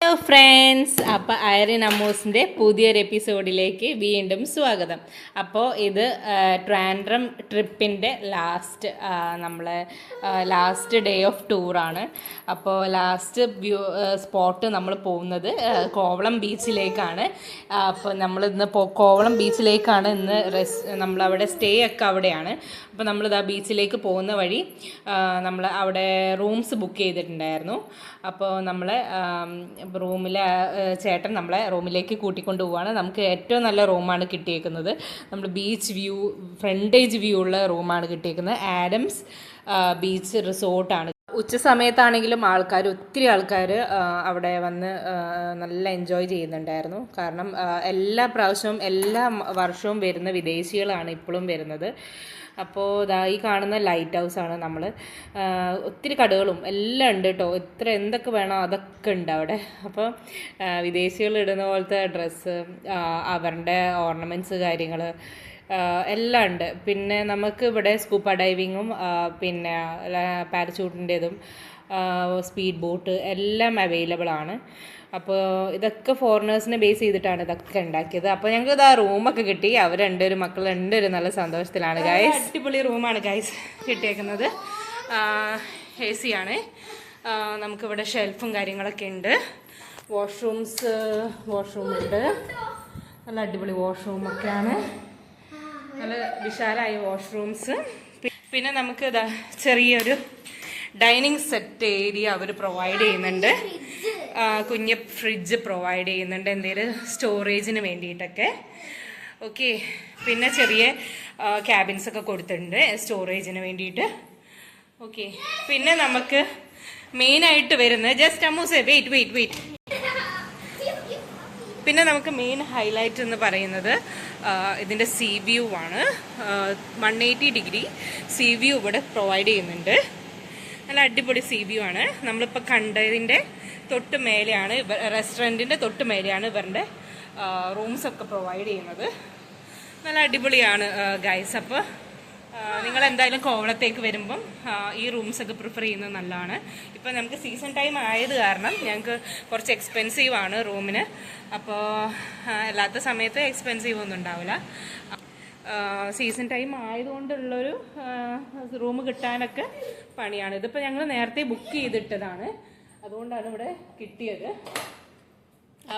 Hello friends, അപ്പോൾ Irene അമ്മൂസിൻ്റെ പുതിയൊരു എപ്പിസോഡിലേക്ക് വീണ്ടും സ്വാഗതം. അപ്പോൾ ഇത് ട്രാൻഡ്രം ട്രിപ്പിൻ്റെ ലാസ്റ്റ് ഡേ ഓഫ് ടൂറാണ്. അപ്പോൾ ലാസ്റ്റ് സ്പോട്ട് നമ്മൾ പോകുന്നത് കോവളം ബീച്ചിലേക്കാണ്. അപ്പോൾ നമ്മളിന്ന് കോവളം ബീച്ചിലേക്കാണ് ഇന്ന് നമ്മളവിടെ സ്റ്റേ ഒക്കെ അവിടെയാണ്. അപ്പോൾ നമ്മളിതാ ബീച്ചിലേക്ക് പോകുന്ന വഴി നമ്മൾ അവിടെ റൂംസ് ബുക്ക് ചെയ്തിട്ടുണ്ടായിരുന്നു. അപ്പോൾ നമ്മൾ റൂമിലെ ചേട്ടൻ നമ്മളെ റൂമിലേക്ക് കൂട്ടിക്കൊണ്ട് പോവുകയാണ്. നമുക്ക് ഏറ്റവും നല്ല റൂമാണ് കിട്ടിയേക്കുന്നത്. നമ്മൾ ബീച്ച് വ്യൂ, ഫ്രണ്ടേജ് വ്യൂ ഉള്ള റൂമാണ് കിട്ടിയേക്കുന്നത്. ആഡംസ് ബീച്ച് റിസോർട്ടാണ്. ഉച്ച സമയത്താണെങ്കിലും ഒത്തിരി ആൾക്കാർ അവിടെ വന്ന് നല്ല എൻജോയ് ചെയ്യുന്നുണ്ടായിരുന്നു. കാരണം എല്ലാ വർഷവും വരുന്ന വിദേശികളാണ് ഇപ്പോഴും വരുന്നത്. അപ്പോൾ ഈ കാണുന്ന ലൈറ്റ് ഹൗസാണ്. നമ്മൾ ഒത്തിരി കടകളും എല്ലാം ഉണ്ട് കേട്ടോ. എന്തൊക്കെ വേണോ അതൊക്കെ ഉണ്ട് അവിടെ. അപ്പോൾ വിദേശികൾ ഇടുന്ന പോലത്തെ ഡ്രസ്സ്, അവരുടെ ഓർണമെൻറ്റ്സ്, കാര്യങ്ങൾ എല്ലാം ഉണ്ട്. പിന്നെ നമുക്ക് ഇവിടെ സ്കൂപ്പ ഡൈവിങ്ങും പിന്നെ പാരച്യൂട്ടിൻ്റെതും സ്പീഡ് ബോട്ട് എല്ലാം അവൈലബിൾ ആണ്. അപ്പോൾ ഇതൊക്കെ ഫോറിനേഴ്സിനെ ബേസ് ചെയ്തിട്ടാണ് ഇതൊക്കെ ഉണ്ടാക്കിയത്. അപ്പോൾ ഞങ്ങൾക്ക് ഇതാ റൂമൊക്കെ കിട്ടി. അവർ മക്കൾ രണ്ടുപേരും നല്ല സന്തോഷത്തിലാണ് ഗൈസ്. അടിപൊളി റൂമാണ് ഗൈസ് കിട്ടിയേക്കുന്നത്. AC ആണ്. നമുക്കിവിടെ ഷെൽഫും കാര്യങ്ങളൊക്കെ ഉണ്ട്. വാഷ്റൂം ഉണ്ട്. നല്ല അടിപൊളി വാഷ്റൂമൊക്കെയാണ്. നല്ല വിശാലമായ വാഷ്റൂംസ്. പിന്നെ നമുക്ക് ഇതാ ചെറിയൊരു ഡൈനിങ് സെറ്റ് ഏരിയ അവർ പ്രൊവൈഡ് ചെയ്യുന്നുണ്ട്. കുഞ്ഞ് ഫ്രിഡ്ജ് പ്രൊവൈഡ് ചെയ്യുന്നുണ്ട്, എന്തെങ്കിലും സ്റ്റോറേജിന് വേണ്ടിയിട്ടൊക്കെ. ഓക്കെ, പിന്നെ ചെറിയ ക്യാബിൻസൊക്കെ കൊടുത്തിട്ടുണ്ട് സ്റ്റോറേജിന് വേണ്ടിയിട്ട്. ഓക്കെ, പിന്നെ നമുക്ക് മെയിനായിട്ട് വരുന്നത് വെയിറ്റ് പിന്നെ നമുക്ക് മെയിൻ ഹൈലൈറ്റ് എന്ന് പറയുന്നത് ഇതിൻ്റെ സീ വ്യൂ ആണ്. 180 ഡിഗ്രി സീ വ്യൂ ഇവിടെ പ്രൊവൈഡ് ചെയ്യുന്നുണ്ട്. നല്ല അടിപൊളി സീ വ്യൂ ആണ്. നമ്മളിപ്പോൾ കണ്ടതിൻ്റെ തൊട്ട് മേലെയാണ്, റെസ്റ്റോറൻറ്റിൻ്റെ തൊട്ട് മേലെയാണ് ഇവരുടെ റൂംസൊക്കെ പ്രൊവൈഡ് ചെയ്യുന്നത്. നല്ല അടിപൊളിയാണ് ഗൈസ്. അപ്പോൾ നിങ്ങൾ എന്തായാലും കോവളത്തേക്ക് വരുമ്പം ഈ റൂംസൊക്കെ പ്രിഫർ ചെയ്യുന്നത് നല്ലതാണ്. ഇപ്പം നമുക്ക് സീസൺ ടൈം ആയത് കാരണം ഞങ്ങൾക്ക് കുറച്ച് എക്സ്പെൻസീവാണ് റൂമിന്. അപ്പോൾ അല്ലാത്ത സമയത്ത് എക്സ്പെൻസീവ് ഒന്നും ഉണ്ടാവില്ല. സീസൺ ടൈം ആയതുകൊണ്ടുള്ളൊരു റൂം കിട്ടാനൊക്കെ പണിയാണ്. ഇതിപ്പോൾ ഞങ്ങൾ നേരത്തെ ബുക്ക് ചെയ്തിട്ടതാണ്, അതുകൊണ്ടാണ് ഇവിടെ കിട്ടിയത്.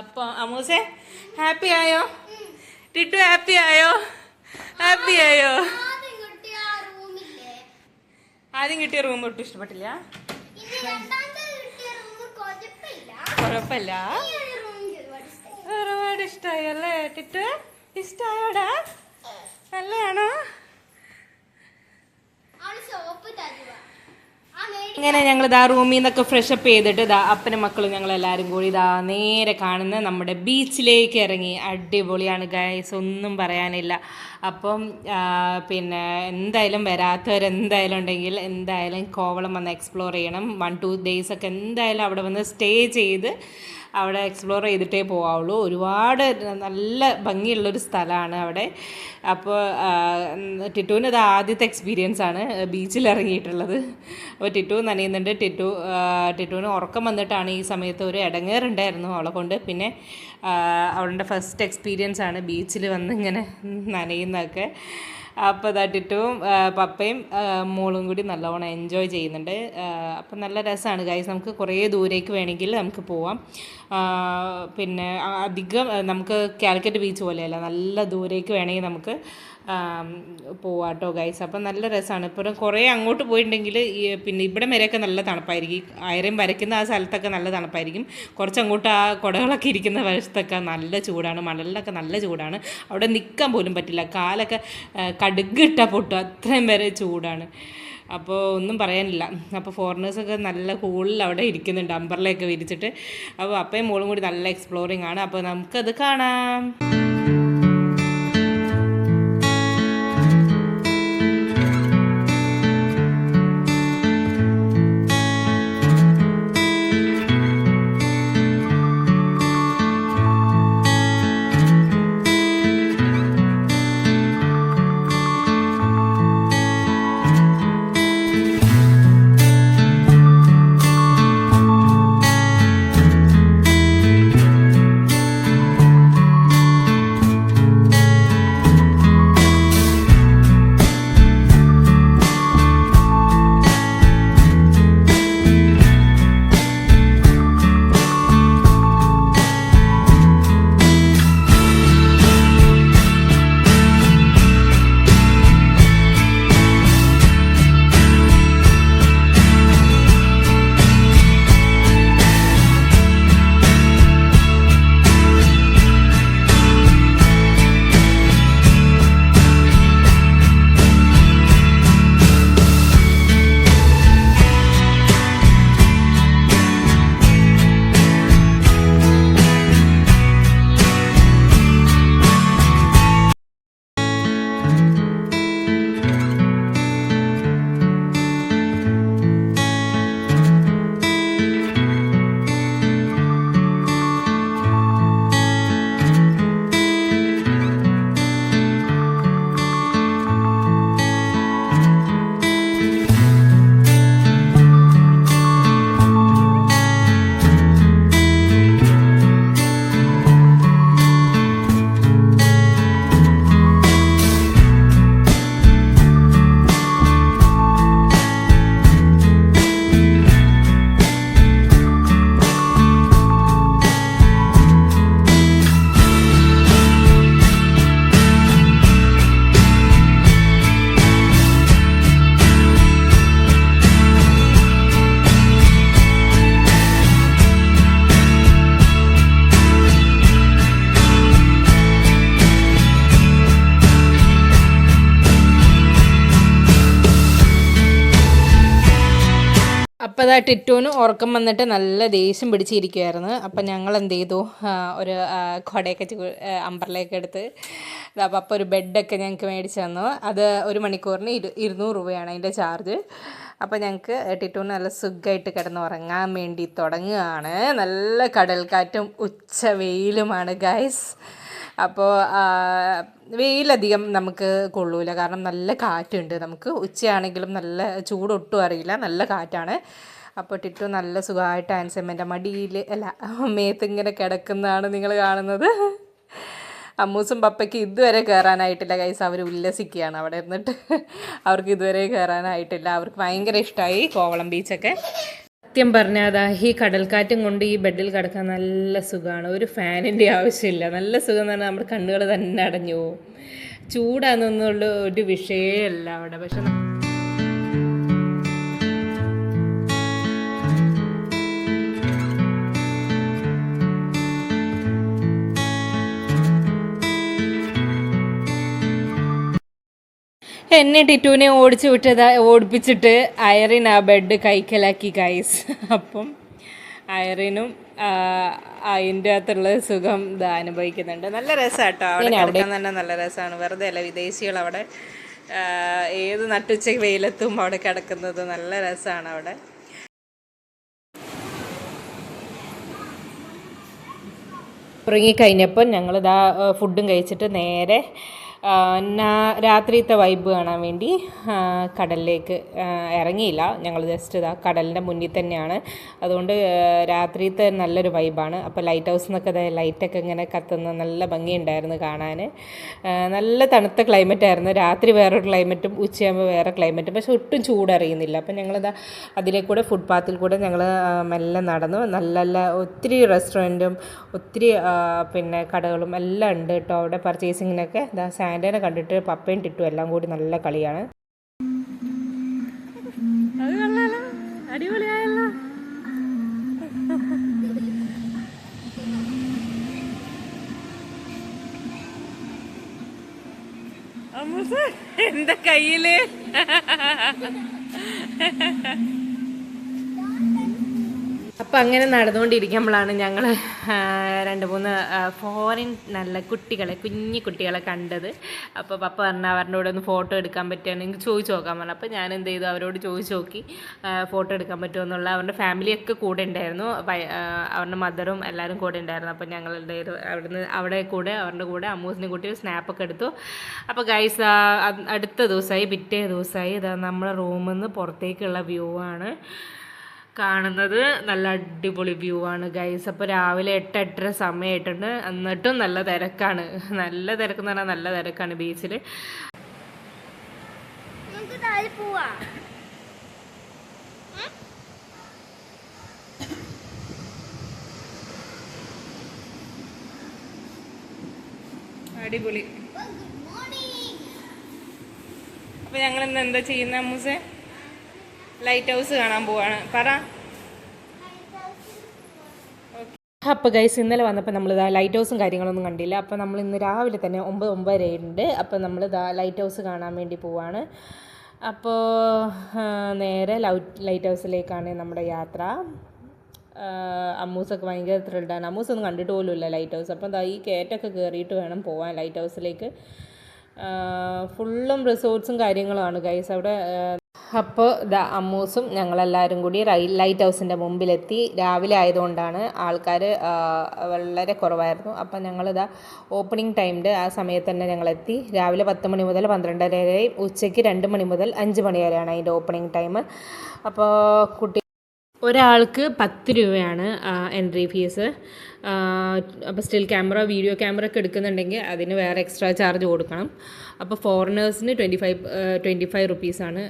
അപ്പോൾ അമ്മൂസേ ഹാപ്പി ആയോ? ടിറ്റു ഹാപ്പി ആയോ? ആദ്യം കിട്ടിയ റൂം ഒട്ടും ഇഷ്ടപ്പെട്ടില്ല. കുഴപ്പമില്ല, ഒരുപാട് ഇഷ്ടമായല്ലേ ടിറ്റു? ഇഷ്ടമായോടാ? നല്ലതാണോ? ഇങ്ങനെ ഞങ്ങൾ റൂമിൽ നിന്നൊക്കെ ഫ്രഷപ്പ് ചെയ്തിട്ട് അപ്പനും മക്കളും ഞങ്ങളെല്ലാവരും കൂടി നേരെ കാണുന്ന നമ്മുടെ ബീച്ചിലേക്ക് ഇറങ്ങി. അടിപൊളിയാണ് ഗൈസ്, ഒന്നും പറയാനില്ല. അപ്പം പിന്നെ എന്തായാലും വരാത്തവരെന്തായാലും ഉണ്ടെങ്കിൽ എന്തായാലും കോവളം വന്ന് എക്സ്പ്ലോർ ചെയ്യണം. 1-2 days ഒക്കെ എന്തായാലും അവിടെ വന്ന് സ്റ്റേ ചെയ്ത് അവിടെ എക്സ്പ്ലോർ ചെയ്തിട്ടേ പോകാവുള്ളൂ. ഒരുപാട് നല്ല ഭംഗിയുള്ളൊരു സ്ഥലമാണ് അവിടെ. അപ്പോൾ ടിറ്റുവിന് ഇത് ആദ്യത്തെ എക്സ്പീരിയൻസ് ആണ് ബീച്ചിൽ ഇറങ്ങിയിട്ടുള്ളത്. അപ്പോൾ ടിറ്റു നനയുന്നുണ്ട്. ടിറ്റുവിന് ഉറക്കം വന്നിട്ടാണ് ഈ സമയത്ത് ഒരു ഇടങ്ങേറുണ്ടായിരുന്നു അവളെ കൊണ്ട്. പിന്നെ അവളുടെ ഫസ്റ്റ് എക്സ്പീരിയൻസ് ആണ് ബീച്ചിൽ വന്ന് ഇങ്ങനെ നനയുന്നതൊക്കെ. അപ്പോൾ ടിറ്റുവും പപ്പയും മോളും കൂടി നല്ലവണ്ണം എൻജോയ് ചെയ്യുന്നുണ്ട്. അപ്പം നല്ല രസമാണ് ഗൈസ്. നമുക്ക് കുറേ ദൂരേക്ക് വേണമെങ്കിൽ നമുക്ക് പോവാം. പിന്നെ അധികം നമുക്ക് കാലിക്കറ്റ് ബീച്ച് പോലെയല്ല, നല്ല ദൂരേക്ക് വേണമെങ്കിൽ നമുക്ക് പോവാം കേട്ടോ ഗൈസ്. അപ്പം നല്ല രസമാണ്. ഇപ്പം കുറേ അങ്ങോട്ട് പോയിട്ടുണ്ടെങ്കിൽ പിന്നെ ഇവിടെ വരെയൊക്കെ നല്ല തണുപ്പായിരിക്കും. ഐറിൻ വരയ്ക്കുന്ന ആ സ്ഥലത്തൊക്കെ നല്ല തണുപ്പായിരിക്കും. കുറച്ചങ്ങോട്ട് ആ കുടകളൊക്കെ ഇരിക്കുന്ന വശത്തൊക്കെ നല്ല ചൂടാണ്, മണലിലൊക്കെ നല്ല ചൂടാണ്. അവിടെ നിൽക്കാൻ പോലും പറ്റില്ല, കാലൊക്കെ കടുക് ഇട്ടാൽ പൊട്ടും, അത്രയും വരെ ചൂടാണ്. അപ്പോൾ ഒന്നും പറയാനില്ല. അപ്പോൾ ഫോറിനേഴ്സൊക്കെ നല്ല കൂളിൽ അവിടെ ഇരിക്കുന്നുണ്ട്, അമ്പർലയൊക്കെ വിരിച്ചിട്ട്. അപ്പോൾ അപ്പയും മോളും കൂടി നല്ല എക്സ്പ്ലോറിങ് ആണ്. അപ്പോൾ നമുക്കത് കാണാം. അതാ ടിറ്റൂന് ഉറക്കം വന്നിട്ട് നല്ല ദേഷ്യം പിടിച്ചിരിക്കുമായിരുന്നു. അപ്പം ഞങ്ങൾ എന്ത് ചെയ്തു, ഒരു കുടയൊക്കെ അമ്പറിലേക്ക് എടുത്ത് അപ്പോൾ ഒരു ബെഡൊക്കെ ഞങ്ങൾക്ക് മേടിച്ച് തന്നു. അത് 1 മണിക്കൂറിന് 200 രൂപയാണ് അതിൻ്റെ ചാർജ്. അപ്പോൾ ഞങ്ങൾക്ക് ടിറ്റൂന് നല്ല സുഖമായിട്ട് കിടന്ന് ഉറങ്ങാൻ വേണ്ടി തുടങ്ങുകയാണ്. നല്ല കടൽക്കാറ്റും ഉച്ച വെയിലുമാണ് ഗൈസ്. അപ്പോൾ വെയിലധികം നമുക്ക് കൊള്ളൂല, കാരണം നല്ല കാറ്റുണ്ട്. നമുക്ക് ഉച്ചയാണെങ്കിലും നല്ല ചൂടൊട്ടും അറിയില്ല, നല്ല കാറ്റാണ്. അപ്പോൾ ടിറ്റു നല്ല സുഖമായിട്ട് ആൻസമ്മേൻ്റെ മടിയിൽ മേത്തിങ്ങനെ കിടക്കുന്നതാണ് നിങ്ങൾ കാണുന്നത്. അമ്മൂസും പപ്പയ്ക്ക് ഇതുവരെ കയറാനായിട്ടില്ല ഗൈസ്. അവർ ഉല്ലസിക്കുകയാണ് അവിടെ ഇരുന്നിട്ട്. അവർക്ക് ഇതുവരെ കയറാനായിട്ടില്ല. അവർക്ക് ഭയങ്കര ഇഷ്ടമായി കോവളം ബീച്ചൊക്കെ. സത്യം പറഞ്ഞാൽ അതാ ഈ കടൽക്കാറ്റും കൊണ്ട് ഈ ബെഡിൽ കിടക്കാൻ നല്ല സുഖമാണ്. ഒരു ഫാനിൻ്റെ ആവശ്യമില്ല. നല്ല സുഖം എന്ന് പറഞ്ഞാൽ നമ്മുടെ കണ്ണുകൾ തന്നെ അടഞ്ഞു പോകും. ചൂടാണെന്നുള്ള ഒരു വിഷയമല്ല അവിടെ. പക്ഷെ എന്നെ ടിറ്റൂനെ ഓടിപ്പിച്ചിട്ട് അയറിൻ ആ ബെഡ് കൈക്കലാക്കി ഗൈസ്. അപ്പം അയറിനും അതിൻ്റെ അകത്തുള്ള സുഖം ഇതാ അനുഭവിക്കുന്നുണ്ട്. നല്ല രസമാണ് കേട്ടോ അവിടെ കിടക്കാൻ തന്നെ നല്ല രസമാണ്. വെറുതെ അല്ല, വിദേശികൾ അവിടെ ഏത് നട്ടുച്ച വെയിലെത്തും അവിടെ കിടക്കുന്നത് നല്ല രസമാണ് അവിടെ. ഉറങ്ങിക്കഴിഞ്ഞപ്പോൾ ഞങ്ങളിതാ ഫുഡും കഴിച്ചിട്ട് നേരെ രാത്രിയത്തെ വൈബ് കാണാൻ വേണ്ടി കടലിലേക്ക് ഇറങ്ങിയില്ല. ഞങ്ങൾ ജസ്റ്റ് ഇതാ കടലിൻ്റെ മുന്നിൽ തന്നെയാണ്. അതുകൊണ്ട് രാത്രിയത്തെ നല്ലൊരു വൈബാണ്. അപ്പോൾ ലൈറ്റ് ഹൗസ് എന്നൊക്കെ ലൈറ്റൊക്കെ ഇങ്ങനെ കത്തുന്ന നല്ല ഭംഗിയുണ്ടായിരുന്നു കാണാൻ. നല്ല തണുത്ത ക്ലൈമറ്റായിരുന്നു. രാത്രി വേറൊരു ക്ലൈമറ്റും ഉച്ചയാകുമ്പോൾ വേറെ ക്ലൈമറ്റും, പക്ഷെ ഒട്ടും ചൂടറിയുന്നില്ല. അപ്പം ഞങ്ങളിതാ അതിലേക്കൂടെ ഫുട്പാത്തിൽ കൂടെ ഞങ്ങൾ മെല്ലെ നടന്നു. നല്ല ഒത്തിരി റെസ്റ്റോറൻറ്റും ഒത്തിരി പിന്നെ കടകളും എല്ലാം ഉണ്ട് കേട്ടോ അവിടെ. പർച്ചേസിങ്ങിനൊക്കെ ഇതാ സാൻഡേനെ കണ്ടിട്ട് പപ്പയും ടിറ്റും എല്ലാം കൂടി നല്ല കളിയാണ്. അത് കൊള്ളാലോ, അടിപൊളിയായല്ലോ. എന്താ കയ്യില്? അപ്പം അങ്ങനെ നടന്നുകൊണ്ടിരിക്കുമ്പോഴാണ് ഞങ്ങൾ 2-3 ഫോറിൻ നല്ല കുട്ടികളെ, കുഞ്ഞു കുട്ടികളെ കണ്ടത്. അപ്പോൾ പപ്പ പറഞ്ഞാൽ അവരുടെ കൂടെ ഒന്ന് ഫോട്ടോ എടുക്കാൻ പറ്റുകയാണെങ്കിൽ ചോദിച്ചു നോക്കാൻ പറഞ്ഞു. അപ്പോൾ ഞാൻ എന്ത് ചെയ്തു, അവരോട് ചോദിച്ചു നോക്കി ഫോട്ടോ എടുക്കാൻ പറ്റുമോ എന്നുള്ള. അവരുടെ ഫാമിലിയൊക്കെ കൂടെ ഉണ്ടായിരുന്നു, അവരുടെ മദറും എല്ലാവരും കൂടെ ഉണ്ടായിരുന്നു. അപ്പോൾ ഞങ്ങളുടെ അവരുടെ കൂടെ അമ്മൂസിനെ കൂട്ടി സ്നാപ്പൊക്കെ എടുത്തു. അപ്പോൾ ഗൈസ് അടുത്ത ദിവസമായി, പിറ്റേ ദിവസമായി ഇതാ നമ്മുടെ റൂമിൽ നിന്ന് പുറത്തേക്കുള്ള വ്യൂ ആണ് കാണുന്നത്. നല്ല അടിപൊളി വ്യൂ ആണ് ഗൈസ്. അപ്പോൾ രാവിലെ 8-8:30 സമയമായിട്ടുണ്ട്. എന്നിട്ടും നല്ല തിരക്കാണ്. നല്ല തിരക്കെന്ന് പറഞ്ഞാൽ നല്ല തിരക്കാണ് ബീച്ചിൽ. അടിപൊളി. അപ്പോൾ ഞങ്ങൾ ഇന്ന് എന്താ ചെയ്യുന്ന അമ്മൂസേ? ലൈറ്റ് ഹൗസ് കാണാൻ പോവാണ്. പറ. അപ്പോൾ ഗൈസ് ഇന്നലെ വന്നപ്പോൾ നമ്മൾ ലൈറ്റ് ഹൗസും കാര്യങ്ങളൊന്നും കണ്ടില്ല. അപ്പോൾ നമ്മൾ ഇന്ന് രാവിലെ തന്നെ 9-9:30 ഉണ്ട്. അപ്പോൾ നമ്മൾ ലൈറ്റ് ഹൗസ് കാണാൻ വേണ്ടി പോവാണ്. അപ്പോൾ നേരെ ലൈറ്റ് ഹൗസിലേക്കാണ് നമ്മുടെ യാത്ര. അമ്മൂസൊക്കെ ഭയങ്കര ത്രില്ഡാണ്. അമ്മൂസൊന്നും കണ്ടിട്ട് പോലും ഇല്ല ലൈറ്റ് ഹൗസ്. അപ്പം ഈ കയറ്റൊക്കെ കയറിയിട്ട് വേണം പോവാൻ ലൈറ്റ് ഹൗസിലേക്ക്. ഫുള്ളും റിസോർട്ട്സും കാര്യങ്ങളുമാണ് ഗൈസ് അവിടെ. അപ്പോൾ അമ്മൂസും ഞങ്ങളെല്ലാവരും കൂടി ലൈറ്റ് ഹൗസിൻ്റെ മുമ്പിലെത്തി. രാവിലെ ആയതുകൊണ്ടാണ് ആൾക്കാർ വളരെ കുറവായിരുന്നു. അപ്പം ഞങ്ങളിതാ ഓപ്പണിംഗ് ടൈമിൻ്റെ ആ സമയത്ത് തന്നെ ഞങ്ങളെത്തി. രാവിലെ 10 മണി മുതൽ 12:30 വരെയും ഉച്ചയ്ക്ക് 2 മണി മുതൽ 5 മണി വരെയാണ് അതിൻ്റെ ഓപ്പണിംഗ് ടൈം. അപ്പോൾ ഒരാൾക്ക് 10 രൂപയാണ് എൻട്രി ഫീസ്. അപ്പോൾ സ്റ്റിൽ ക്യാമറ, വീഡിയോ ക്യാമറ ഒക്കെ എടുക്കുന്നുണ്ടെങ്കിൽ അതിന് വേറെ എക്സ്ട്രാ ചാർജ് കൊടുക്കണം. അപ്പോൾ ഫോറിനേഴ്സിന് 25 റുപ്പീസാണ്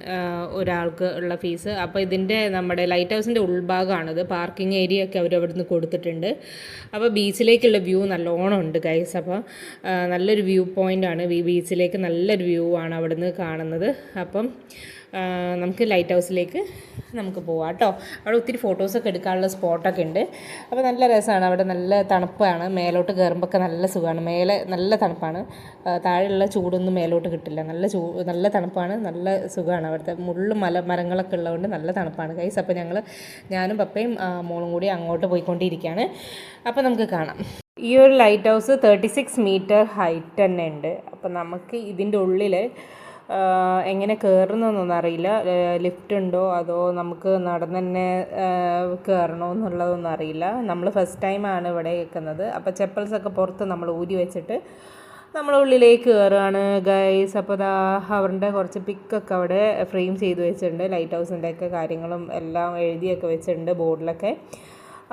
ഒരാൾക്ക് ഉള്ള ഫീസ്. അപ്പോൾ ഇതിൻ്റെ നമ്മുടെ ലൈറ്റ് ഹൗസിൻ്റെ ഉൾഭാഗമാണിത്. പാർക്കിംഗ് ഏരിയ ഒക്കെ അവർ അവിടെ നിന്ന് കൊടുത്തിട്ടുണ്ട്. അപ്പോൾ ബീച്ചിലേക്കുള്ള വ്യൂ നല്ലോണം ഉണ്ട് ഗൈസ്. അപ്പോൾ നല്ലൊരു വ്യൂ പോയിൻ്റാണ്. ബീച്ചിലേക്ക് നല്ലൊരു വ്യൂ ആണ് അവിടെ നിന്ന് കാണുന്നത്. അപ്പം നമുക്ക് ലൈറ്റ് ഹൗസിലേക്ക് നമുക്ക് പോവാം കേട്ടോ. അവിടെ ഒത്തിരി ഫോട്ടോസൊക്കെ എടുക്കാനുള്ള സ്പോട്ടൊക്കെ ഉണ്ട്. അപ്പോൾ നല്ല രസമാണ്. അവിടെ നല്ല തണുപ്പാണ്. മേലോട്ട് കയറുമ്പോഴൊക്കെ നല്ല സുഖമാണ്. മേലെ നല്ല തണുപ്പാണ്. താഴെയുള്ള ചൂടൊന്നും മേലോട്ട് കിട്ടില്ല. നല്ല തണുപ്പാണ്. നല്ല സുഖമാണ്. അവിടുത്തെ മരങ്ങളൊക്കെ ഉള്ളതുകൊണ്ട് നല്ല തണുപ്പാണ് ഗൈസ്. അപ്പോൾ ഞാനും പപ്പയും മോളും കൂടി അങ്ങോട്ട് പോയിക്കൊണ്ടിരിക്കുകയാണ്. അപ്പോൾ നമുക്ക് കാണാം. ഈ ഒരു ലൈറ്റ് ഹൗസ് 36 മീറ്റർ ഹൈറ്റ് തന്നെ ഉണ്ട്. അപ്പോൾ നമുക്ക് ഇതിൻ്റെ ഉള്ളിൽ എങ്ങനെ കയറുന്നതെന്നൊന്നും അറിയില്ല. ലിഫ്റ്റ് ഉണ്ടോ അതോ നമുക്ക് നടന്ന് തന്നെ കയറണോ എന്നുള്ളതൊന്നും അറിയില്ല. നമ്മൾ ഫസ്റ്റ് ടൈമാണ് ഇവിടെ കേൾക്കുന്നത്. അപ്പോൾ ചെപ്പൽസൊക്കെ പുറത്ത് നമ്മൾ ഊരി വെച്ചിട്ട് നമ്മൾ ഉള്ളിലേക്ക് കയറുകയാണ് ഗൈസ്. അപ്പോൾ അവരുടെ കുറച്ച് പിക്കൊക്കെ അവിടെ ഫ്രെയിം ചെയ്ത് വെച്ചിട്ടുണ്ട്. ലൈറ്റ് ഹൗസിൻ്റെയൊക്കെ കാര്യങ്ങളും എല്ലാം എഴുതിയൊക്കെ വെച്ചിട്ടുണ്ട് ബോർഡിലൊക്കെ.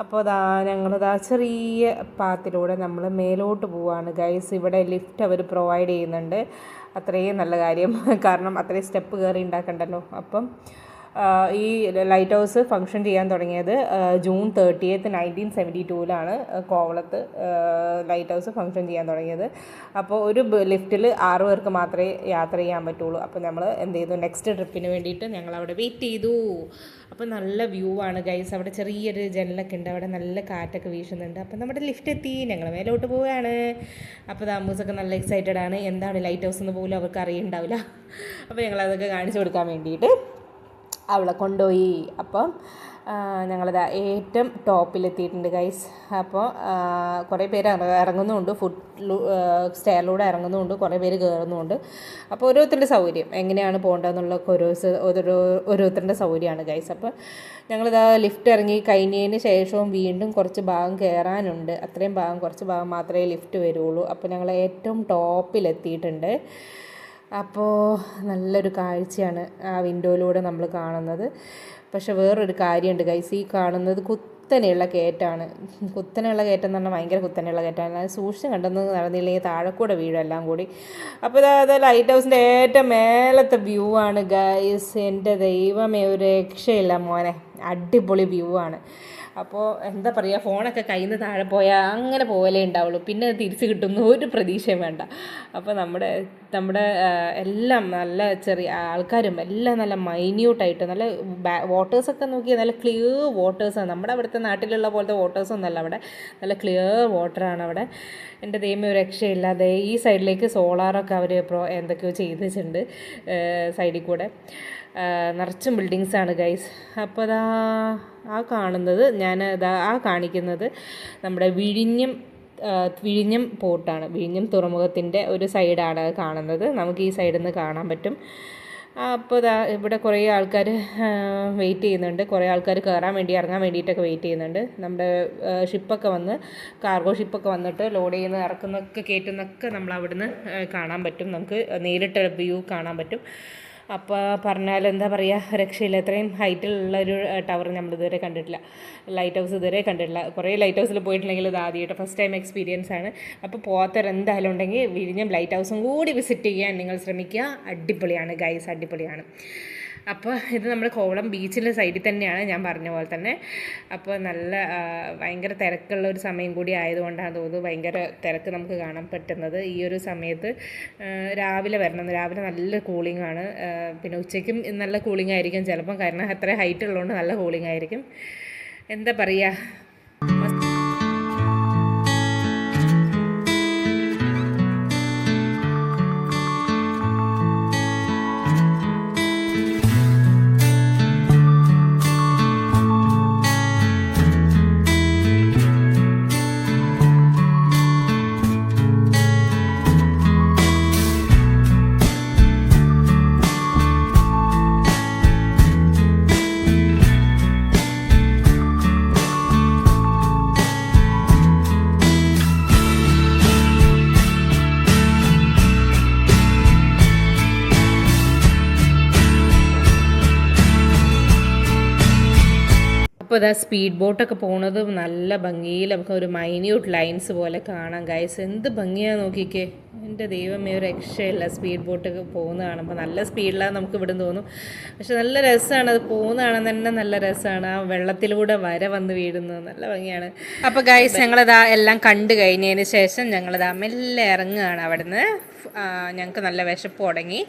അപ്പോൾ ഞങ്ങളിതാ ചെറിയ പാത്തിലൂടെ നമ്മൾ മേലോട്ട് പോവുകയാണ് ഗൈസ്. ഇവിടെ ലിഫ്റ്റ് അവർ പ്രൊവൈഡ് ചെയ്യുന്നുണ്ട്. അത്രയും നല്ല കാര്യം. കാരണം അത്രയും സ്റ്റെപ്പ് കയറി ഉണ്ടാക്കണ്ടല്ലോ. അപ്പം ഈ ലൈറ്റ് ഹൗസ് ഫങ്ഷൻ ചെയ്യാൻ തുടങ്ങിയത് ജൂൺ 30, 1972 കോവളത്ത് ലൈറ്റ് ഹൗസ് ഫങ്ഷൻ ചെയ്യാൻ തുടങ്ങിയത്. അപ്പോൾ ഒരു ലിഫ്റ്റിൽ 6 പേർക്ക് മാത്രമേ യാത്ര ചെയ്യാൻ പറ്റുള്ളൂ. അപ്പോൾ നമ്മൾ എന്ത് ചെയ്തു, നെക്സ്റ്റ് ട്രിപ്പിന് വേണ്ടിയിട്ട് ഞങ്ങളവിടെ വെയിറ്റ് ചെയ്തു. അപ്പോൾ നല്ല വ്യൂ ആണ് ഗൈസ്. അവിടെ ചെറിയൊരു ജനലൊക്കെ ഉണ്ട്. അവിടെ നല്ല കാറ്റൊക്കെ വീശുന്നുണ്ട്. അപ്പോൾ നമ്മുടെ ലിഫ്റ്റ് എത്തി. ഞങ്ങൾ മേലോട്ട് പോവുകയാണ്. അപ്പോൾ ദാമൂസൊക്കെ നല്ല എക്സൈറ്റഡ് ആണ്. എന്താണ് ലൈറ്റ് ഹൗസ് എന്ന് പോലും അവർക്ക് അറിയുന്നുണ്ടാവില്ല. അപ്പോൾ ഞങ്ങളതൊക്കെ കാണിച്ചു കൊടുക്കാൻ വേണ്ടിയിട്ട് അവളെ കൊണ്ടുപോയി. അപ്പം ഞങ്ങളിത് ഏറ്റവും ടോപ്പിലെത്തിയിട്ടുണ്ട് ഗൈസ്. അപ്പോൾ കുറേ പേര് ഇറങ്ങുന്നുമുണ്ട്. സ്റ്റെയറിലൂടെ ഇറങ്ങുന്നുമുണ്ട്. കുറേ പേര് കയറുന്നുമുണ്ട്. അപ്പോൾ ഓരോരുത്തരുടെ സൗകര്യം എങ്ങനെയാണ് പോകേണ്ടതെന്നുള്ളതൊക്കെ ഓരോരുത്തരുടെ സൗകര്യമാണ് ഗൈസ്. അപ്പോൾ ഞങ്ങളിത് ലിഫ്റ്റ് ഇറങ്ങി കഴിഞ്ഞതിന് ശേഷവും വീണ്ടും കുറച്ച് ഭാഗം കയറാനുണ്ട്. അത്രയും കുറച്ച് ഭാഗം മാത്രമേ ലിഫ്റ്റ് വരുള്ളൂ. അപ്പോൾ ഞങ്ങൾ ഏറ്റവും ടോപ്പിലെത്തിയിട്ടുണ്ട്. അപ്പോൾ നല്ലൊരു കാഴ്ചയാണ് ആ വിൻഡോയിലൂടെ നമ്മൾ കാണുന്നത്. പക്ഷെ വേറൊരു കാര്യമുണ്ട് ഗൈസ്. ഈ കാണുന്നത് കുത്തനെയുള്ള കയറ്റാണ്. കുത്തനെയുള്ള കയറ്റം എന്ന് പറഞ്ഞാൽ ഭയങ്കര കുത്തനെയുള്ള കയറ്റമാണ്. അത് സൂക്ഷിച്ച് കണ്ടെന്ന് നടന്നില്ലെങ്കിൽ താഴെ കൂടെ വീഴും എല്ലാം കൂടി. അപ്പോൾ അത് ലൈറ്റ് ഹൗസിൻ്റെ ഏറ്റവും മേലത്തെ വ്യൂ ആണ് ഗൈസ്. എൻ്റെ ദൈവമേ, ഒരു രക്ഷയില്ല മോനെ. അടിപൊളി വ്യൂ ആണ്. അപ്പോൾ എന്താ പറയുക, ഫോണൊക്കെ കയ്യിൽ നിന്ന് താഴെ പോയാൽ അങ്ങനെ പോകലേ ഉണ്ടാവുള്ളൂ. പിന്നെ തിരിച്ച് കിട്ടുന്ന ഒരു പ്രതീക്ഷയും വേണ്ട. അപ്പോൾ നമ്മുടെ എല്ലാം നല്ല ചെറിയ ആൾക്കാരും എല്ലാം നല്ല മൈന്യൂട്ടായിട്ട് നല്ല വാട്ടേഴ്സൊക്കെ നോക്കിയാൽ നല്ല ക്ലിയർ വാട്ടേഴ്സാണ്. നമ്മുടെ അവിടുത്തെ നാട്ടിലുള്ള പോലത്തെ വാട്ടേഴ്സൊന്നുമല്ല അവിടെ. നല്ല ക്ലിയർ വാട്ടറാണ് അവിടെ. എൻ്റെ ദൈവമേ, ഒരു രക്ഷയില്ലാതെ ഈ സൈഡിലേക്ക് സോളാറൊക്കെ അവർ എന്തൊക്കെയോ ചെയ്ത് വെച്ചിട്ടുണ്ട് സൈഡിൽ കൂടെ. നിറച്ചും ബിൽഡിങ്സാണ് ഗൈസ്. അപ്പോൾ ആ കാണുന്നത് കാണിക്കുന്നത് നമ്മുടെ വിഴിഞ്ഞം പോർട്ടാണ്. വിഴിഞ്ഞം തുറമുഖത്തിൻ്റെ ഒരു സൈഡാണ് കാണുന്നത്. നമുക്ക് ഈ സൈഡിൽ നിന്ന് കാണാൻ പറ്റും. അപ്പോൾ ഇവിടെ കുറേ ആൾക്കാർ വെയിറ്റ് ചെയ്യുന്നുണ്ട്. കുറേ ആൾക്കാർ ഇറങ്ങാൻ വേണ്ടിയിട്ടൊക്കെ വെയിറ്റ് ചെയ്യുന്നുണ്ട്. നമ്മുടെ കാർഗോ ഷിപ്പൊക്കെ വന്നിട്ട് ലോഡ് ചെയ്യുന്ന ഇറക്കുന്നൊക്കെ കയറ്റുന്നൊക്കെ നമ്മൾ അവിടുന്ന് കാണാൻ പറ്റും. നമുക്ക് നേരിട്ട് വ്യൂ കാണാൻ പറ്റും. അപ്പോൾ പറഞ്ഞാൽ എന്താ പറയുക, രക്ഷയില്ല. ഇത്രയും ഹൈറ്റിലുള്ളൊരു ടവർ നമ്മളിതുവരെ കണ്ടിട്ടില്ല. ലൈറ്റ് ഹൗസ് ഇതുവരെ കണ്ടിട്ടില്ല. കുറേ ലൈറ്റ് ഹൗസിൽ പോയിട്ടുണ്ടെങ്കിൽ ഇത് ആദ്യമായിട്ട് ഫസ്റ്റ് ടൈം എക്സ്പീരിയൻസ് ആണ്. അപ്പോൾ പോകാത്തവരെന്തായാലും ഉണ്ടെങ്കിൽ വിഴിഞ്ഞം ലൈറ്റ് ഹൗസും കൂടി വിസിറ്റ് ചെയ്യാൻ നിങ്ങൾ ശ്രമിക്കുക. അടിപൊളിയാണ് ഗൈസ്, അടിപൊളിയാണ്. അപ്പോൾ ഇത് നമ്മുടെ കോവളം ബീച്ചിൻ്റെ സൈഡിൽ തന്നെയാണ്, ഞാൻ പറഞ്ഞ പോലെ തന്നെ. അപ്പോൾ ഭയങ്കര തിരക്കുള്ള ഒരു സമയം കൂടി ആയതുകൊണ്ടാണ് തോന്നുന്നു ഭയങ്കര തിരക്ക് നമുക്ക് കാണാൻ പറ്റുന്നത്. ഈ ഒരു സമയത്ത് രാവിലെ വരണം. രാവിലെ നല്ല കൂളിംഗ് ആണ്. പിന്നെ ഉച്ചയ്ക്കും നല്ല കൂളിംഗ് ആയിരിക്കും ചിലപ്പം. കാരണം അത്ര ഹൈറ്റ് ഉള്ളതുകൊണ്ട് നല്ല കൂളിംഗ് ആയിരിക്കും. എന്താ പറയുക, അപ്പോൾ ഇതാ സ്പീഡ് ബോട്ടൊക്കെ പോകുന്നത് നല്ല ഭംഗിയിൽ നമുക്ക് ഒരു മൈന്യൂട്ട് ലൈൻസ് പോലെ കാണാം ഗൈസ്. എന്ത് ഭംഗിയാണ് നോക്കിക്കേ. എൻ്റെ ദൈവമേ, ഒരു രക്ഷയില്ല. സ്പീഡ് ബോട്ടൊക്കെ പോകുന്ന കാണുമ്പോൾ നല്ല സ്പീഡിലാണ് നമുക്ക് ഇവിടെ തോന്നും. പക്ഷെ നല്ല രസമാണ് അത് പോകുന്ന കാണാൻ തന്നെ. നല്ല രസമാണ്. ആ വെള്ളത്തിലൂടെ വന്ന് വീഴുന്നത് നല്ല ഭംഗിയാണ്. അപ്പോൾ ഗൈസ്, ഞങ്ങളിതാ എല്ലാം കണ്ടു കഴിഞ്ഞതിന് ശേഷം ഞങ്ങളിതാ മെല്ലെ ഇറങ്ങുകയാണ് അവിടുന്ന്. ഞങ്ങൾക്ക് നല്ല വിശപ്പ് തുടങ്ങി.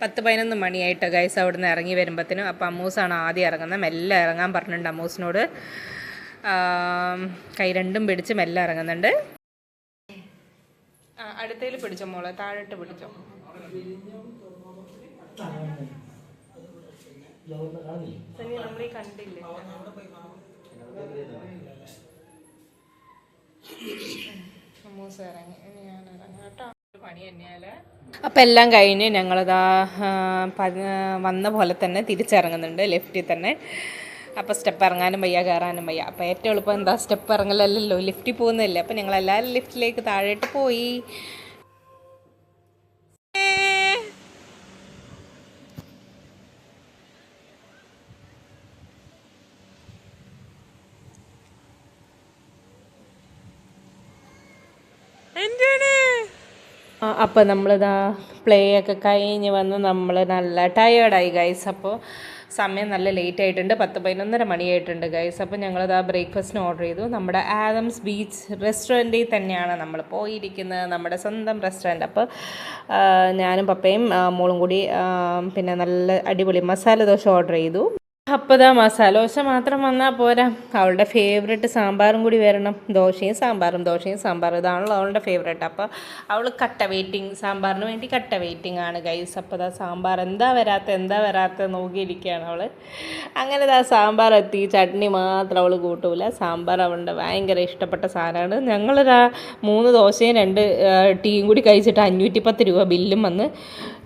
10-11 മണിയായിട്ടോ ഗൈസ് അവിടുന്ന് ഇറങ്ങി വരുമ്പോഴത്തേനും. അപ്പോൾ അമ്മൂസാണ് ആദ്യം ഇറങ്ങുന്നത്. മെല്ലെ ഇറങ്ങാൻ പറഞ്ഞിട്ടുണ്ട് അമ്മൂസിനോട്. കൈ രണ്ടും പിടിച്ച് മെല്ലെ ഇറങ്ങുന്നുണ്ട്. അടുത്തേൽ പിടിച്ചോ മോളെ, താഴോട്ട് പിടിച്ചോ. നമ്മൾ ഈ കണ്ടില്ലേ അപ്പം എല്ലാം കഴിഞ്ഞ് ഞങ്ങളിതാ വന്ന പോലെ തന്നെ തിരിച്ചിറങ്ങുന്നുണ്ട് ലിഫ്റ്റിൽ തന്നെ. അപ്പോൾ സ്റ്റെപ്പ് ഇറങ്ങാനും വയ്യ, കയറാനും വയ്യ. അപ്പോൾ ഏറ്റവും എളുപ്പം എന്താ സ്റ്റെപ്പ് ഇറങ്ങലല്ലോ, ലിഫ്റ്റിൽ പോകുന്നില്ല. അപ്പോൾ ഞങ്ങളെല്ലാവരും ലിഫ്റ്റിലേക്ക് താഴോട്ട് പോയി. അപ്പോൾ നമ്മളിതാ പ്ലേ ഒക്കെ കഴിഞ്ഞ് വന്ന് നമ്മൾ നല്ല ടയേർഡായി ഗൈസ്. അപ്പോൾ സമയം നല്ല ലേറ്റ് ആയിട്ടുണ്ട്, 10-11 മണിയായിട്ടുണ്ട് ഗൈസ്. അപ്പോൾ ഞങ്ങളിതാ ബ്രേക്ക്ഫാസ്റ്റിന് ഓർഡർ ചെയ്തു. നമ്മുടെ ആദംസ് ബീച്ച് റെസ്റ്റോറൻറ്റിൽ തന്നെയാണ് നമ്മൾ പോയിരിക്കുന്നത്, നമ്മുടെ സ്വന്തം റെസ്റ്റോറൻറ്റ്. അപ്പോൾ ഞാനും പപ്പയും മോളും കൂടി പിന്നെ നല്ല അടിപൊളി മസാല ദോശ ഓർഡർ ചെയ്തു. അപ്പോൾ ഇതാ മസാല ദോശ മാത്രം വന്നാൽ പോരാ, അവളുടെ ഫേവറേറ്റ് സാമ്പാറും കൂടി വരണം. ദോശയും സാമ്പാറും ഇതാണല്ലോ അവളുടെ ഫേവറേറ്റ്. അപ്പോൾ അവൾ കട്ട വെയിറ്റിംഗ്, സാമ്പാറിന് വേണ്ടി കട്ട വെയിറ്റിംഗ് ആണ് ഗൈസ്. അപ്പോൾ ഇതാ സാമ്പാർ എന്താ വരാത്ത നോക്കിയിരിക്കുകയാണ് അവൾ. അങ്ങനെ ഇതാ സാമ്പാർ എത്തി. ചട്നി മാത്രം അവൾ കൂട്ടൂല, സാമ്പാർ അവളുടെ ഭയങ്കര ഇഷ്ടപ്പെട്ട സാധനമാണ്. ഞങ്ങളൊരു 3 ദോശയും 2 ടീയും കൂടി കഴിച്ചിട്ട് 510 രൂപ ബില്ലും വന്ന്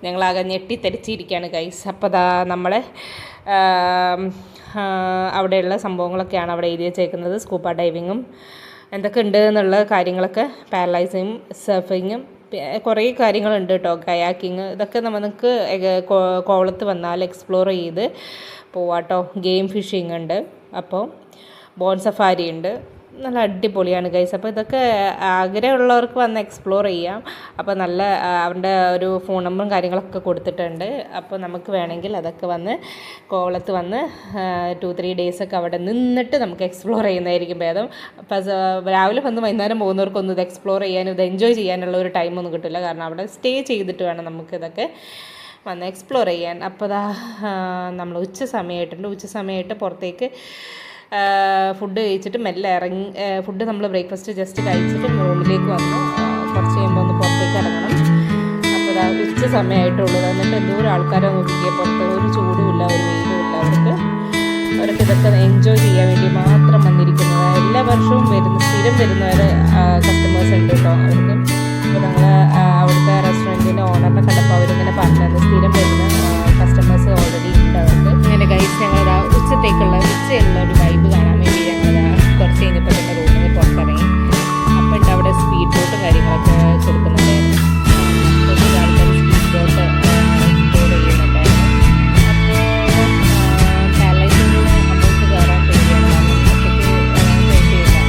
ഞങ്ങളാകെ ഞെട്ടിത്തെരിച്ചിരിക്കുകയാണ് ഗൈസ്. അപ്പോൾ ഇതാ നമ്മളെ അവിടെയുള്ള സംഭവങ്ങളൊക്കെയാണ് അവിടെ എഴുതി വെച്ചേക്കുന്നത്. സ്കൂബ ഡൈവിങ്ങും എന്തൊക്കെ ഉണ്ട് എന്നുള്ള കാര്യങ്ങളൊക്കെ, പാരലൈസിങ്ങും സർഫിങ്ങും കുറേ കാര്യങ്ങളുണ്ട് കേട്ടോ, കയാക്കിങ്. ഇതൊക്കെ നമുക്ക് കോവളത്ത് വന്നാൽ എക്സ്പ്ലോർ ചെയ്ത് പോവാട്ടോ. ഗെയിം ഫിഷിംഗ് ഉണ്ട്, അപ്പോൾ ബോൺ സഫാരി ഉണ്ട്. നല്ല അടിപൊളിയാണ് ഗൈസ്. അപ്പോൾ ഇതൊക്കെ ആഗ്രഹമുള്ളവർക്ക് വന്ന് എക്സ്പ്ലോർ ചെയ്യാം. അപ്പോൾ നല്ല അവരുടെ ഒരു ഫോൺ നമ്പറും കാര്യങ്ങളൊക്കെ കൊടുത്തിട്ടുണ്ട്. അപ്പോൾ നമുക്ക് വേണമെങ്കിൽ അതൊക്കെ വന്ന് കോവളത്ത് വന്ന് 2-3 ഡേയ്സൊക്കെ അവിടെ നിന്നിട്ട് നമുക്ക് എക്സ്പ്ലോർ ചെയ്യുന്നതായിരിക്കും ഭേദം. അപ്പോൾ രാവിലെ വന്ന് വൈകുന്നേരം പോകുന്നവർക്കൊന്നും ഇത് എക്സ്പ്ലോർ ചെയ്യാനും ഇത് എൻജോയ് ചെയ്യാനുള്ള ഒരു ടൈമൊന്നും കിട്ടില്ല. കാരണം അവിടെ സ്റ്റേ ചെയ്തിട്ട് വേണം നമുക്കിതൊക്കെ വന്ന് എക്സ്പ്ലോർ ചെയ്യാൻ. അപ്പോൾ നമ്മൾ ഉച്ച സമയമായിട്ട് പുറത്തേക്ക് ഫുഡ് കഴിച്ചിട്ട് മെല്ലെ ഇറങ്ങി. ഫുഡ് നമ്മൾ ബ്രേക്ക്ഫാസ്റ്റ് ജസ്റ്റ് കഴിച്ചിട്ട് റൂമിലേക്ക് വന്നു. കുറച്ച് കഴിയുമ്പോൾ ഒന്ന് പുറത്തേക്ക് ഇറങ്ങണം. അപ്പോൾ ഉച്ച സമയമായിട്ടുള്ളൂ. എന്നിട്ട് എന്തോരം ആൾക്കാരെ നോക്കിക്കുക, പുറത്ത് ഒരു ചൂടുമില്ല, ഒരു വെയിലുമില്ല. അവർക്ക് ഇതൊക്കെ എൻജോയ് ചെയ്യാൻ വേണ്ടി മാത്രം വന്നിരിക്കുന്നത്. എല്ലാ വർഷവും സ്ഥിരം വരുന്നവർ കസ്റ്റമേഴ്സ് ഉണ്ട് കേട്ടോ അവർക്ക്. അപ്പോൾ ഞങ്ങൾ അവിടുത്തെ റെസ്റ്റോറൻറ്റിൻ്റെ ഓണറിനെ കണ്ടപ്പോൾ അവരിങ്ങനെ പറഞ്ഞത് സ്ഥിരം വരുന്ന കസ്റ്റമേഴ്സ് ഓൾറെഡി ഉണ്ട് അവർക്ക്. അങ്ങനെ ഗൈസ് ഞങ്ങളിതാ ഉച്ചയുള്ള ഒരു വൈബ് കാണാൻ വേണ്ടി ഞങ്ങളിതാ കുറച്ച് കഴിഞ്ഞപ്പോൾ തന്നെ റൂമിൽ പുറത്തിറങ്ങി. അപ്പോൾ ഉണ്ട് അവിടെ സ്പീഡ് ബോട്ടും കാര്യങ്ങളൊക്കെ കൊടുക്കുന്നുണ്ടായിരുന്നു. കുറച്ച് ആൾക്കാർ സ്പീഡ് ബോട്ട് എക്സ്പ്ലോർ ചെയ്യുന്നുണ്ടായിരുന്നു. അപ്പോൾ പാരലൈസിങ്ങിന് അമ്മക്ക് കയറാൻ പേടിയാണ്,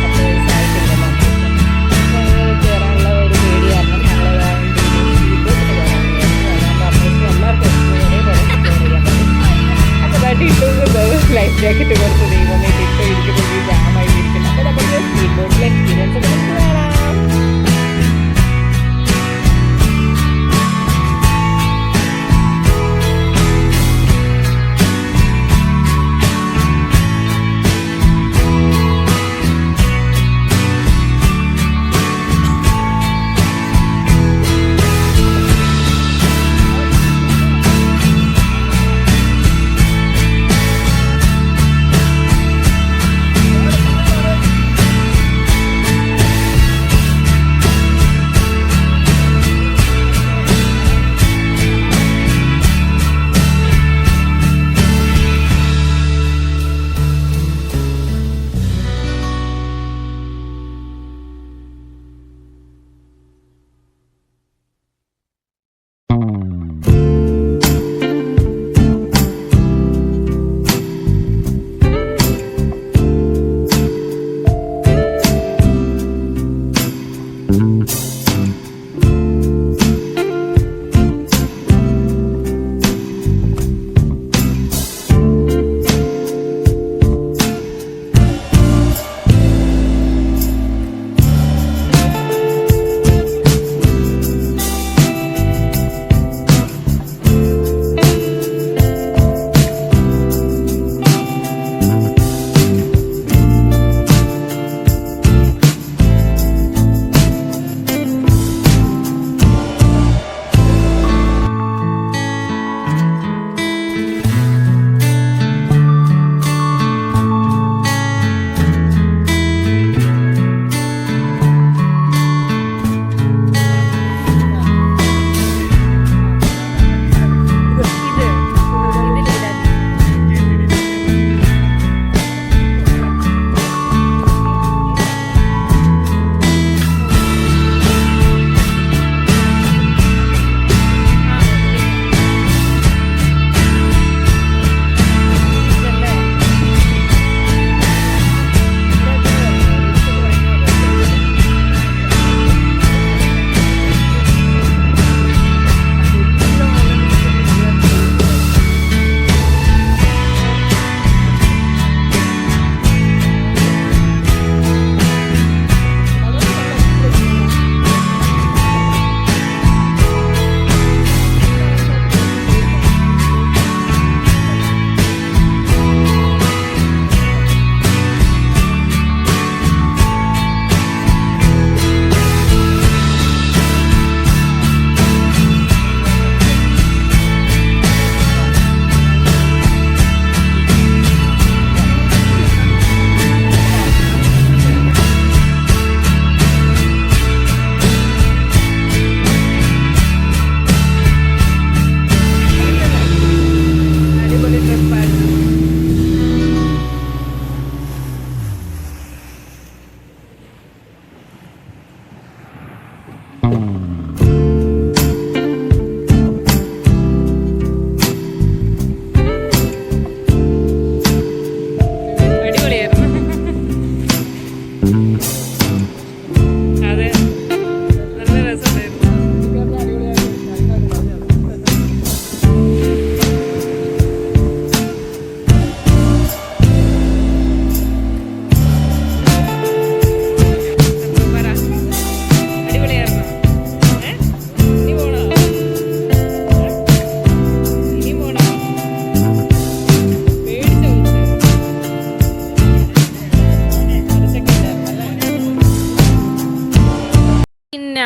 ഒറ്റയ്ക്ക് ആയിട്ടില്ല. കയറാനുള്ള ഒരു പേടി കാരണം ഞങ്ങൾ സ്പീഡ് ബോട്ടിന് കയറാൻ വിചാരിച്ചു. അമ്മയ്ക്ക് എല്ലാവർക്കും ഒരേപോലെ എക്സ്പ്ലോർ ചെയ്യാൻ പറ്റും. അപ്പോൾ ലൈഫ് ജാക്കറ്റ് കുറച്ച് ദൈവമേ ഇരിക്കുന്നത് ജാമായിട്ടിരിക്കുന്നു. അപ്പോൾ നമുക്ക് സ്പീഡ് ബോട്ടിലെ എക്സ്പീരിയൻസ് നമുക്ക് കാണാം.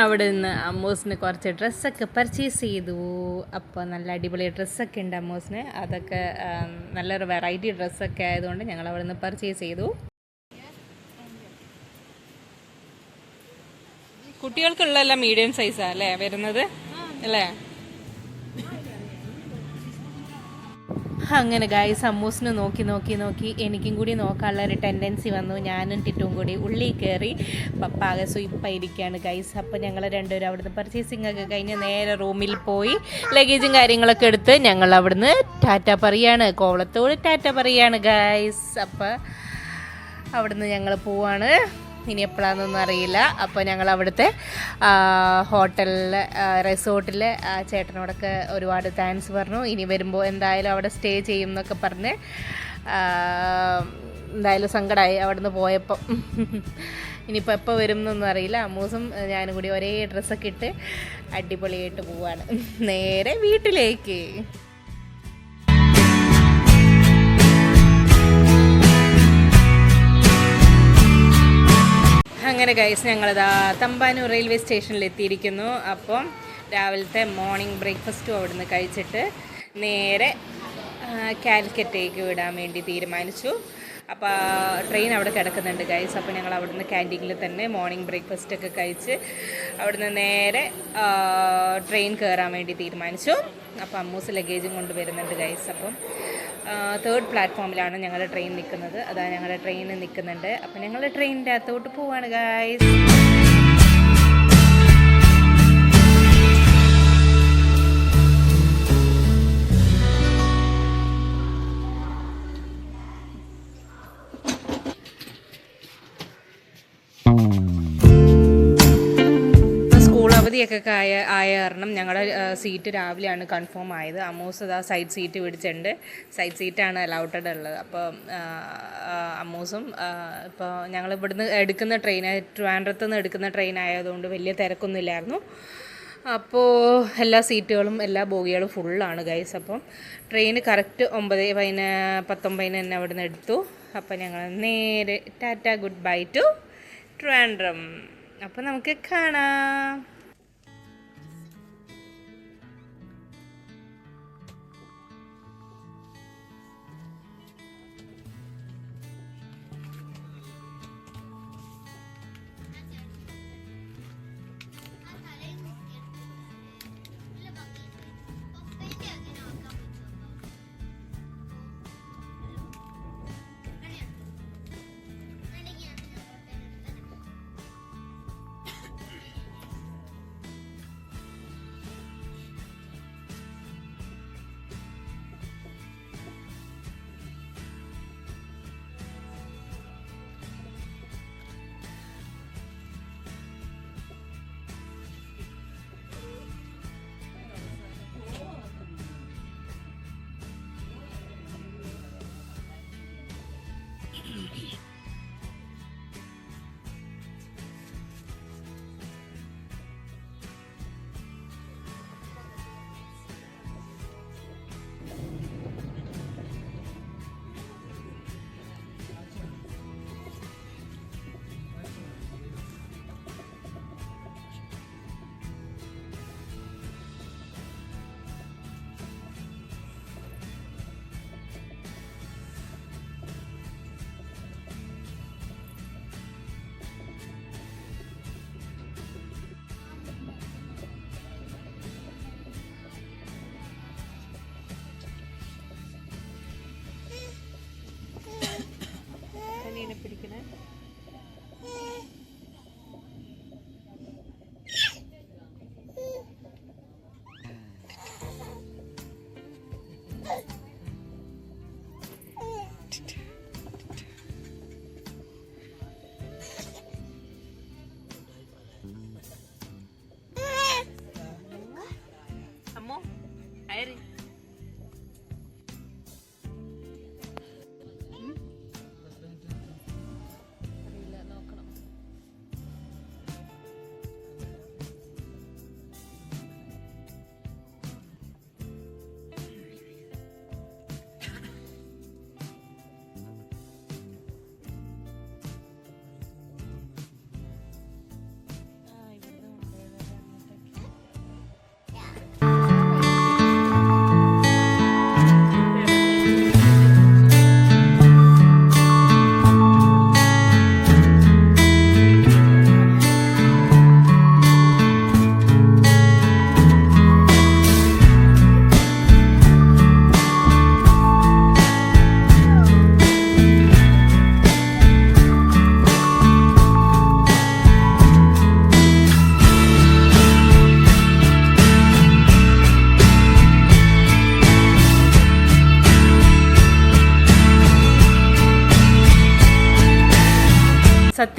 അവിടെ നിന്ന് അമ്മൂസിന് കുറച്ച് ഡ്രസ്സൊക്കെ പർച്ചേസ് ചെയ്തു. അപ്പോൾ നല്ല അടിപൊളി ഡ്രസ്സൊക്കെ ഉണ്ട് അമ്മൂസിന്. അതൊക്കെ നല്ലൊരു വെറൈറ്റി ഡ്രസ്സൊക്കെ ആയതുകൊണ്ട് ഞങ്ങൾ അവിടെ നിന്ന് പർച്ചേസ് ചെയ്തു. കുട്ടികൾക്കുള്ളതെല്ലാം മീഡിയം സൈസാണ് അല്ലേ വരുന്നത് അല്ലേ? അങ്ങനെ ഗായ്സ് അമ്മൂസിന് നോക്കി നോക്കി നോക്കി എനിക്കും കൂടി നോക്കാനുള്ള ഒരു ടെൻഡൻസി വന്നു. ഞാനും ടിറ്റും കൂടി ഉള്ളിൽ കയറി. പപ്പ ആകെ സ്വീപ്പായിരിക്കുകയാണ് ഗൈസ്. അപ്പോൾ ഞങ്ങൾ രണ്ടുപേരും അവിടുന്ന് പർച്ചേസിംഗ് ഒക്കെ കഴിഞ്ഞ് നേരെ റൂമിൽ പോയി ലഗേജും കാര്യങ്ങളൊക്കെ എടുത്ത് ഞങ്ങൾ അവിടുന്ന് ടാറ്റ പറയാണ്, കോവളത്തോട് ടാറ്റ പറയാണ് ഗൈസ്. അപ്പോൾ അവിടുന്ന് ഞങ്ങൾ പോവാണ്. ഇനി എപ്പോഴാണെന്നൊന്നും അറിയില്ല. അപ്പോൾ ഞങ്ങൾ അവിടുത്തെ ഹോട്ടലിൽ റിസോർട്ടിൽ ചേട്ടനോടൊക്കെ ഒരുപാട് താങ്ക്സ് പറഞ്ഞു. ഇനി വരുമ്പോൾ എന്തായാലും അവിടെ സ്റ്റേ ചെയ്യും എന്നൊക്കെ പറഞ്ഞ് എന്തായാലും സങ്കടമായി അവിടുന്ന് പോയപ്പോൾ. ഇനിയിപ്പോൾ എപ്പോൾ വരും എന്നൊന്നും അറിയില്ല. അമ്മൂസും ഞാനും കൂടി ഒരേ ഡ്രസ്സൊക്കെ ഇട്ട് അടിപൊളിയായിട്ട് പോവാണ് നേരെ വീട്ടിലേക്ക്. അങ്ങനെ ഗൈസ് ഞങ്ങളിതാ തമ്പാനൂർ റെയിൽവേ സ്റ്റേഷനിൽ എത്തിയിരിക്കുന്നു. അപ്പം രാവിലത്തെ മോർണിംഗ് ബ്രേക്ക്ഫാസ്റ്റും അവിടുന്ന് കഴിച്ചിട്ട് നേരെ കാലിക്കറ്റേക്ക് വിടാൻ വേണ്ടി തീരുമാനിച്ചു. അപ്പോൾ ട്രെയിൻ അവിടെ കിടക്കുന്നുണ്ട് ഗൈസ്. അപ്പോൾ ഞങ്ങൾ അവിടുന്ന് ക്യാൻറ്റീനിൽ തന്നെ മോർണിംഗ് ബ്രേക്ക്ഫാസ്റ്റൊക്കെ കഴിച്ച് അവിടുന്ന് നേരെ ട്രെയിൻ കയറാൻ വേണ്ടി തീരുമാനിച്ചു. അപ്പോൾ അമ്മൂസ് ലഗേജും കൊണ്ട് വരുന്നുണ്ട് ഗൈസ്. അപ്പം 3rd പ്ലാറ്റ്ഫോമിലാണ് ഞങ്ങളുടെ ട്രെയിൻ നിൽക്കുന്നത്. അതാ ഞങ്ങളുടെ ട്രെയിൻ നിൽക്കുന്നുണ്ട്. അപ്പോൾ ഞങ്ങൾ ട്രെയിനിൻ്റെ അകത്തോട്ട് പോവാണ് ഗൈസ്. അവധിയൊക്കെ ആയ കാരണം ഞങ്ങളുടെ സീറ്റ് രാവിലെയാണ് കൺഫേം ആയത്. അമ്മൂസ് അതാ സൈഡ് സീറ്റ് പിടിച്ചിട്ടുണ്ട്. സൈഡ് സീറ്റാണ് അലൗട്ടഡ് ഉള്ളത്. അപ്പോൾ അമ്മൂസും ഇപ്പോൾ ഞങ്ങൾ ഇവിടുന്ന് എടുക്കുന്ന ട്രെയിൻ ട്രിവാൻഡ്രത്ത് നിന്ന് എടുക്കുന്ന ട്രെയിൻ ആയതുകൊണ്ട് വലിയ തിരക്കൊന്നുമില്ലായിരുന്നു. അപ്പോൾ എല്ലാ സീറ്റുകളും എല്ലാ ബോഗികളും ഫുള്ളാണ് ഗൈസ്. അപ്പം ട്രെയിൻ കറക്റ്റ് 9:19 തന്നെ അവിടെ നിന്ന് എടുത്തു. അപ്പോൾ ഞങ്ങൾ നേരെ tata good bye to Trivandrum. അപ്പോൾ നമുക്ക് കാണാം.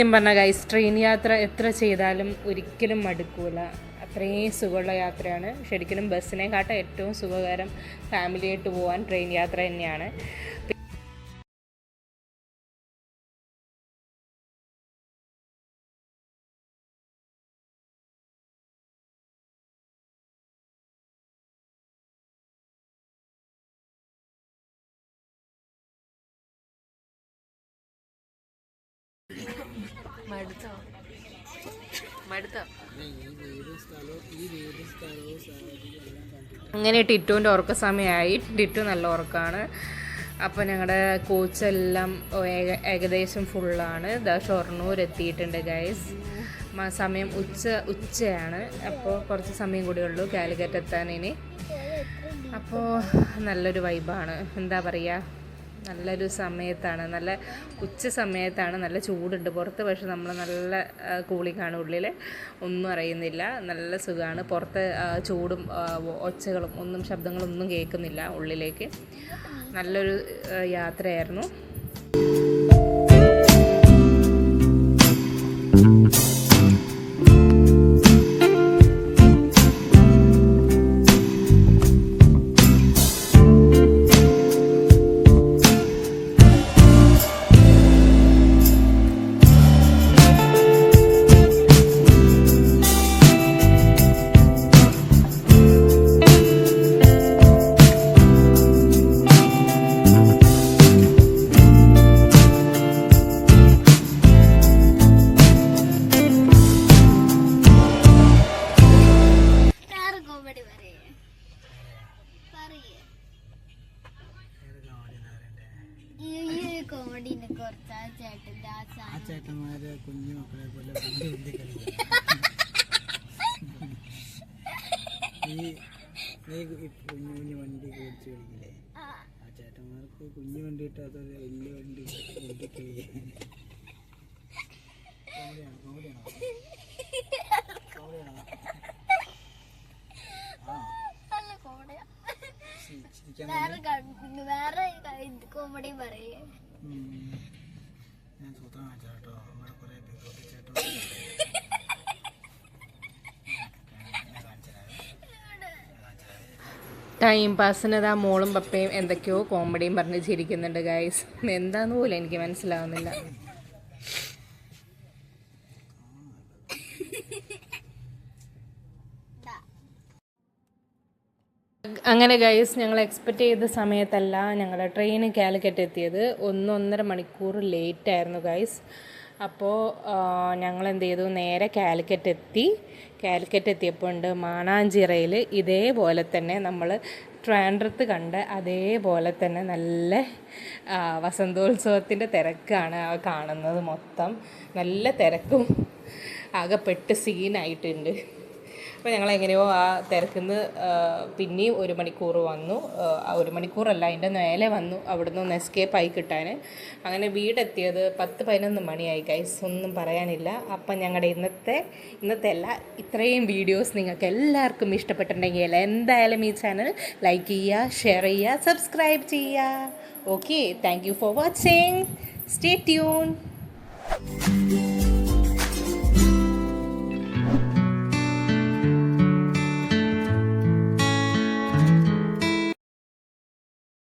സത്യം പറഞ്ഞ ഗൈസ് ട്രെയിൻ യാത്ര എത്ര ചെയ്താലും ഒരിക്കലും മടുക്കൂല. അത്രയും സുഖമുള്ള യാത്രയാണ്. ശരിക്കും ബസ്സിനെക്കാട്ടും ഏറ്റവും സുഖകരം ഫാമിലിയായിട്ട് പോകാൻ ട്രെയിൻ യാത്ര തന്നെയാണ്. അങ്ങനെ ടിറ്റുവിൻ്റെ ഉറക്ക സമയമായി. ടിറ്റു നല്ല ഉറക്കമാണ്. അപ്പോൾ ഞങ്ങളുടെ കോച്ചെല്ലാം ഏകദേശം ഫുള്ളാണ്. ഷൊർണൂർ എത്തിയിട്ടുണ്ട് ഗൈസ്. സമയം ഉച്ചയാണ്. അപ്പോൾ കുറച്ച് സമയം കൂടി ഉള്ളൂ കാലിക്കറ്റ് എത്താൻ ഇനി. അപ്പോൾ നല്ലൊരു വൈബാണ്. എന്താ പറയുക, നല്ലൊരു സമയത്താണ്, നല്ല ഉച്ച സമയത്താണ്. നല്ല ചൂടുണ്ട് പുറത്ത്, പക്ഷെ നമ്മൾ നല്ല കൂളിങ്ങാണ്. ഉള്ളിൽ ഒന്നും അറിയുന്നില്ല, നല്ല സുഖമാണ്. പുറത്ത് ചൂടും ഒച്ചകളും ഒന്നും ശബ്ദങ്ങളൊന്നും കേൾക്കുന്നില്ല ഉള്ളിലേക്ക്. നല്ലൊരു യാത്രയായിരുന്നു. ചേട്ടന്മാരെ കുഞ്ഞു മക്കളെ പോലെ കുഞ്ഞു കുഞ്ഞു വണ്ടി ഓടിച്ചു കളിക്കില്ലേ, ആ ചേട്ടന്മാർക്ക് കുഞ്ഞു വണ്ടി കിട്ടാത്തൊരു വലിയ വണ്ടി ഓടിക്കുകയെ. കോമഡി പറയേ ഞാൻ സൂത്രം വാങ്ങിച്ചോ. നമ്മുടെ കുറെ ചേട്ടോ ടൈം പാസിന് മോളും പപ്പയും എന്തൊക്കെയോ കോമഡിയും പറഞ്ഞ് ചിരിക്കുന്നുണ്ട് ഗൈസ്. എന്താന്ന് പോലും എനിക്ക് മനസ്സിലാവുന്നില്ല. അങ്ങനെ ഗൈസ്, ഞങ്ങൾ എക്സ്പെക്റ്റ് ചെയ്ത സമയത്തല്ല ഞങ്ങളുടെ ട്രെയിൻ കാലിക്കറ്റ് എത്തിയത്. 1.5 മണിക്കൂർ ലേറ്റായിരുന്നു ഗൈസ്. അപ്പോൾ ഞങ്ങൾ എന്ത് ചെയ്തു, നേരെ കാലിക്കറ്റ് എത്തി. കാലിക്കറ്റ് എത്തിയപ്പോൾ ഉണ്ട് മാനാഞ്ചിറയിൽ ഇതേപോലെ തന്നെ നമ്മൾ ട്രിവാൻഡ്രത്ത് കണ്ട അതേപോലെ തന്നെ നല്ല വസന്തോത്സവത്തിൻ്റെ തിരക്കാണ് കാണുന്നത്. മൊത്തം നല്ല തിരക്കും ആകെപ്പെട്ട് സീനായിട്ടുണ്ട്. അപ്പോൾ ഞങ്ങളെങ്ങനെയോ ആ തിരക്കുന്ന് പിന്നെയും 1 മണിക്കൂർ വന്നു. 1 മണിക്കൂറല്ല, അതിൻ്റെ മേലെ വന്നു അവിടുന്ന് ഒന്ന് എസ്കേപ്പ് ആയി കിട്ടാൻ. അങ്ങനെ വീടെത്തിയത് 10-11 മണിയായി ഗൈസ്, ഒന്നും പറയാനില്ല. അപ്പം ഞങ്ങളുടെ ഇന്നത്തെ അല്ല, ഇത്രയും വീഡിയോസ് നിങ്ങൾക്ക് എല്ലാവർക്കും ഇഷ്ടപ്പെട്ടിട്ടുണ്ടെങ്കിൽ എന്തായാലും ഈ ചാനൽ ലൈക്ക് ചെയ്യുക, ഷെയർ ചെയ്യുക, സബ്സ്ക്രൈബ് ചെയ്യുക. Okay, thank you for watching. Stay tune.